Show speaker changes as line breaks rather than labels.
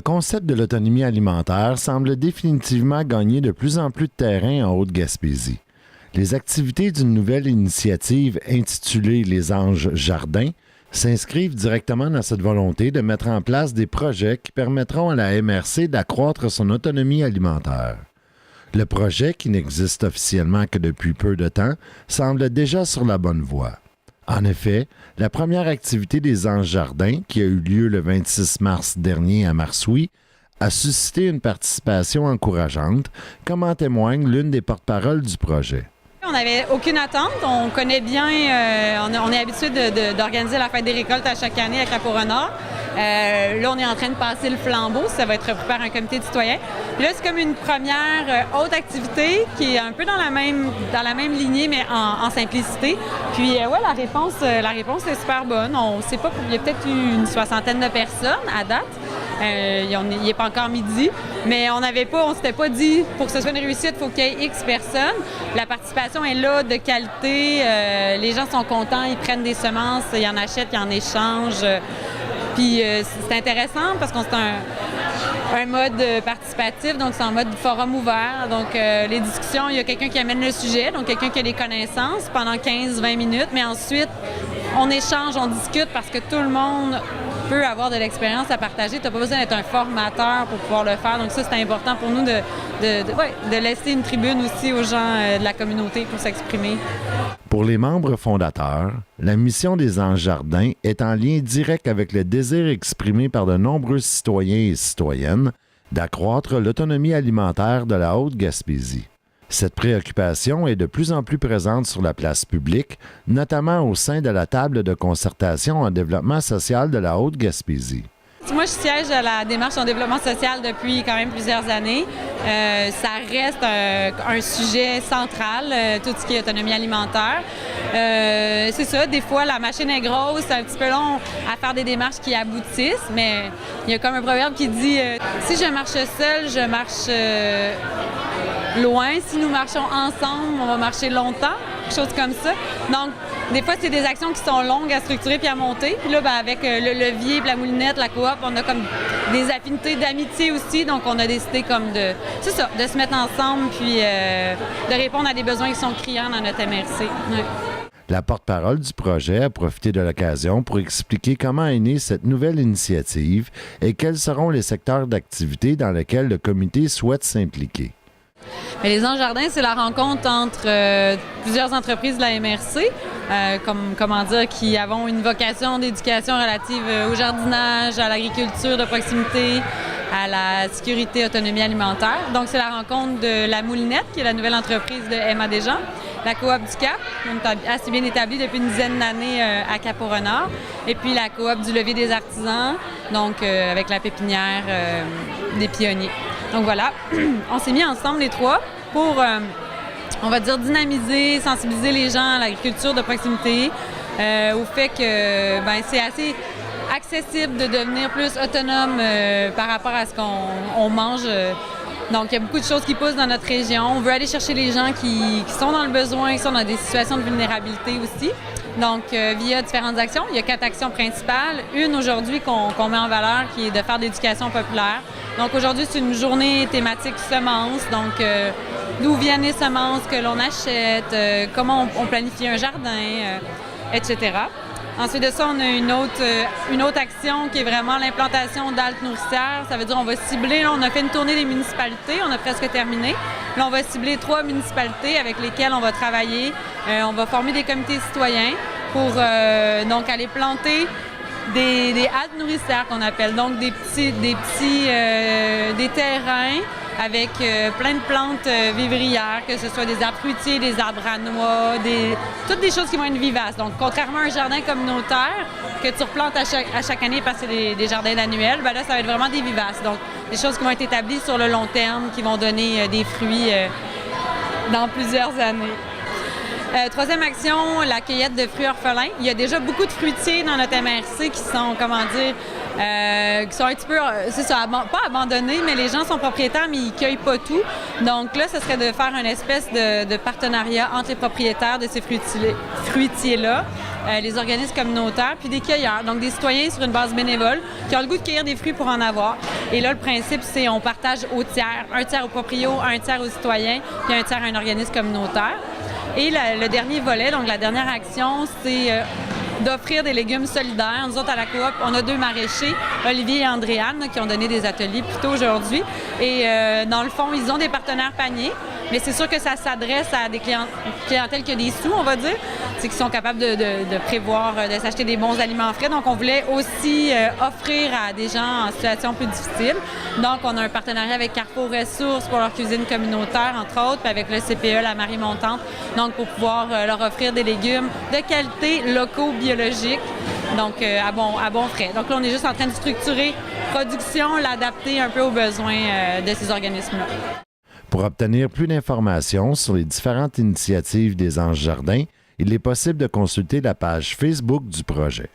concept de l'autonomie alimentaire semble définitivement gagner de plus en plus de terrain en Haute-Gaspésie. Les activités d'une nouvelle initiative intitulée Les Anges Jardins s'inscrivent directement dans cette volonté de mettre en place des projets qui permettront à la MRC d'accroître son autonomie alimentaire. Le projet, qui n'existe officiellement que depuis peu de temps, semble déjà sur la bonne voie. En effet, la première activité des Anges Jardins, qui a eu lieu le 26 mars dernier à Marsouilles, a suscité une participation encourageante, comme en témoigne l'une des porte-paroles du projet.
On n'avait aucune attente. On connaît bien, on est habitué d'organiser la fête des récoltes à chaque année à Cap-au-Renard. Là, on est en train de passer le flambeau. Ça va être repris par un comité de citoyens. Puis là, c'est comme une première haute activité qui est un peu dans la même lignée, mais en simplicité. Puis, ouais, la réponse est super bonne. On sait pas, il y a peut-être une 60aine de personnes à date. Il n'est pas encore midi, mais on s'était pas dit, pour que ce soit une réussite, il faut qu'il y ait X personnes. La participation est là, de qualité. Les gens sont contents, ils prennent des semences, ils en achètent, ils en échangent. Puis c'est intéressant parce que c'est un mode participatif, donc c'est en mode forum ouvert. Donc les discussions, il y a quelqu'un qui amène le sujet, donc quelqu'un qui a les connaissances pendant 15-20 minutes, mais ensuite on échange, on discute parce que tout le monde peut avoir de l'expérience à partager. Tu n'as pas besoin d'être un formateur pour pouvoir le faire. Donc ça, c'est important pour nous de laisser une tribune aussi aux gens de la communauté pour s'exprimer.
Pour les membres fondateurs, la mission des Anges Jardins est en lien direct avec le désir exprimé par de nombreux citoyens et citoyennes d'accroître l'autonomie alimentaire de la Haute-Gaspésie. Cette préoccupation est de plus en plus présente sur la place publique, notamment au sein de la table de concertation en développement social de la Haute-Gaspésie.
Moi, je siège à la démarche en développement social depuis quand même plusieurs années. Ça reste un sujet central, tout ce qui est autonomie alimentaire. C'est ça, des fois, la machine est grosse, c'est un petit peu long à faire des démarches qui aboutissent, mais il y a comme un proverbe qui dit « Si je marche seule, je marche loin. Si nous marchons ensemble, on va marcher longtemps. » Quelque chose comme ça. Donc, des fois, c'est des actions qui sont longues à structurer puis à monter. Puis là, avec le levier, la moulinette, la coop, on a comme des affinités d'amitié aussi. Donc, on a décidé comme de se mettre ensemble puis de répondre à des besoins qui sont criants dans notre MRC. Ouais.
La porte-parole du projet a profité de l'occasion pour expliquer comment est née cette nouvelle initiative et quels seront les secteurs d'activité dans lesquels le comité souhaite s'impliquer.
Mais les Anges Jardins, c'est la rencontre entre plusieurs entreprises de la MRC, qui avons une vocation d'éducation relative au jardinage, à l'agriculture de proximité, à la sécurité et autonomie alimentaire. Donc, c'est la rencontre de la Moulinette, qui est la nouvelle entreprise de Emma Desjans, la coop du Cap, assez bien établie depuis une dizaine d'années à Cap-au-Renard, et puis la coop du levier des artisans, donc avec la pépinière des pionniers. Donc voilà, on s'est mis ensemble les trois pour, on va dire, dynamiser, sensibiliser les gens à l'agriculture de proximité, au fait que c'est assez accessible de devenir plus autonome par rapport à ce qu'on mange. Donc, il y a beaucoup de choses qui poussent dans notre région. On veut aller chercher les gens qui sont dans le besoin, qui sont dans des situations de vulnérabilité aussi. Donc, via différentes actions. Il y a 4 actions principales. Une aujourd'hui qu'on met en valeur qui est de faire de l'éducation populaire. Donc, aujourd'hui, c'est une journée thématique semences. Donc, d'où viennent les semences que l'on achète, comment on planifie un jardin, etc. Ensuite de ça, on a une autre action qui est vraiment l'implantation d'haltes nourricières. Ça veut dire qu'on va cibler, là, on a fait une tournée des municipalités, on a presque terminé. Là, on va cibler 3 municipalités avec lesquelles on va travailler. On va former des comités citoyens pour donc aller planter des haltes nourricières qu'on appelle, donc des terrains avec plein de plantes vivrières, que ce soit des arbres fruitiers, des arbres à noix, toutes des choses qui vont être vivaces. Donc, contrairement à un jardin communautaire que tu replantes à chaque année parce que c'est des jardins annuels, là, ça va être vraiment des vivaces. Donc, des choses qui vont être établies sur le long terme, qui vont donner des fruits dans plusieurs années. Troisième action, la cueillette de fruits orphelins. Il y a déjà beaucoup de fruitiers dans notre MRC qui sont, qui sont un petit peu, c'est ça, pas abandonnés, mais les gens sont propriétaires, mais ils ne cueillent pas tout. Donc là, ce serait de faire une espèce de partenariat entre les propriétaires de ces fruitiers-là, les organismes communautaires, puis des cueilleurs, donc des citoyens sur une base bénévole qui ont le goût de cueillir des fruits pour en avoir. Et là, le principe, c'est on partage au tiers, un tiers aux proprios, un tiers aux citoyens, puis un tiers à un organisme communautaire. Et le dernier volet, donc la dernière action, c'est d'offrir des légumes solidaires. Nous autres, à la coop, on a 2 maraîchers, Olivier et Andréane, qui ont donné des ateliers plus tôt aujourd'hui. Et dans le fond, ils ont des partenaires paniers, mais c'est sûr que ça s'adresse à des clientèles qui ont des sous, on va dire, c'est qu'ils sont capables de prévoir, de s'acheter des bons aliments frais. Donc, on voulait aussi offrir à des gens en situation plus difficile. Donc, on a un partenariat avec Carrefour Ressources pour leur cuisine communautaire, entre autres, puis avec le CPE, la Marie Montante, donc pour pouvoir leur offrir des légumes de qualité, locaux, biologiques, donc à bon frais. Donc là, on est juste en train de structurer production, l'adapter un peu aux besoins de ces organismes-là.
Pour obtenir plus d'informations sur les différentes initiatives des Anges Jardins, il est possible de consulter la page Facebook du projet.